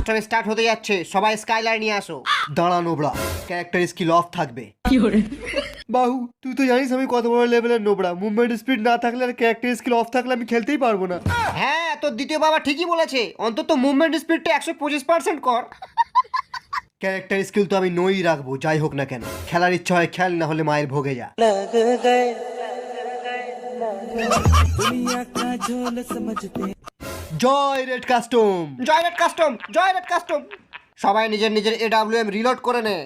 Custom start হতে যাচ্ছে, সবাই স্কাইলার নিয়ে আসো। দাঁড়া নোবড়া, ক্যারেক্টার স্কিল অফ থাকবে। বাহু তুই তো জানিস আমি কত বড় লেভেলের নোবড়া, মুভমেন্ট স্পিড না থাকলে আর ক্যারেক্টার স্কিল অফ থাকলে আমি খেলতেই পারবো না। হ্যাঁ তোর দ্বিতীয় বাবা ঠিকই বলেছে, অন্তত মুভমেন্ট স্পিডটা 125% কর। ক্যারেক্টার স্কিল তো আমি নই রাখবো, যাই হোক না কেন। খেলার ইচ্ছা হয় খেল, না হলে মায়ের ভোগে যা। জয় রেড কাস্টম, জয় রেড কাস্টম, জয় রেড কাস্টম। সবাই নিজের নিজের AWM রিলোড করে নে।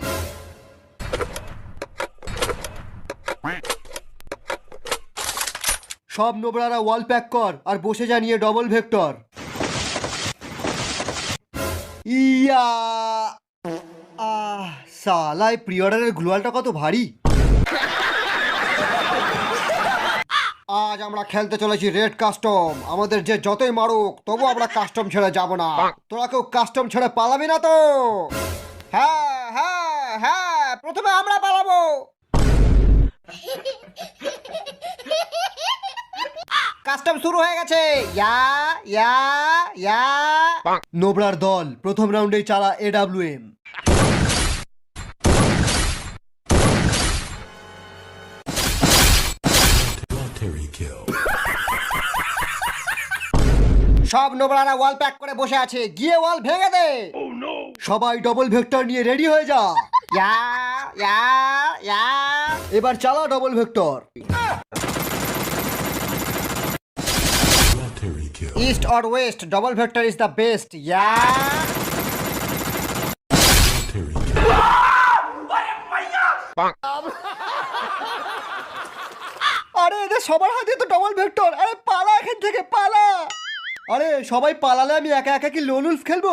সব নোবরারা ওয়াল প্যাক কর আর বসে যা নিয়ে ডবল ভেক্টর। ইয়া সালাই প্রি অর্ডারের গ্লুয়ালটা কত ভারী। আজ আমরা খেলতে চলেছি রেড কাস্টম। আমাদের যে যতই মারুক তবু আমরা কাস্টম ছেড়ে যাব না। তোরা কেউ কাস্টম ছেড়ে পালাবি না তো? হ্যাঁ হ্যাঁ হ্যাঁ, প্রথমে আমরা পালাবো। কাস্টম শুরু হয়ে গেছে। ইয়া ইয়া ইয়া। নোবরার দল প্রথম রাউন্ডেই চালা AWM। সব নোবরারা ওয়াল প্যাক করে বসে আছে, গিয়ে ওয়াল ভেঙে দে। সবাই ডবল ভেক্টর নিয়ে রেডি হয়ে যা। ইয়া ইয়া ইয়া। এবার চালা double vector. East or west, double vector is the best. Yeah. আরে এদের সবার হাতে তো ডবল ভেক্টর। আরে পালা এখান থেকে, পালা। আরে সবাই পালালে আমি একা একা কি লোন উলফ খেলবো?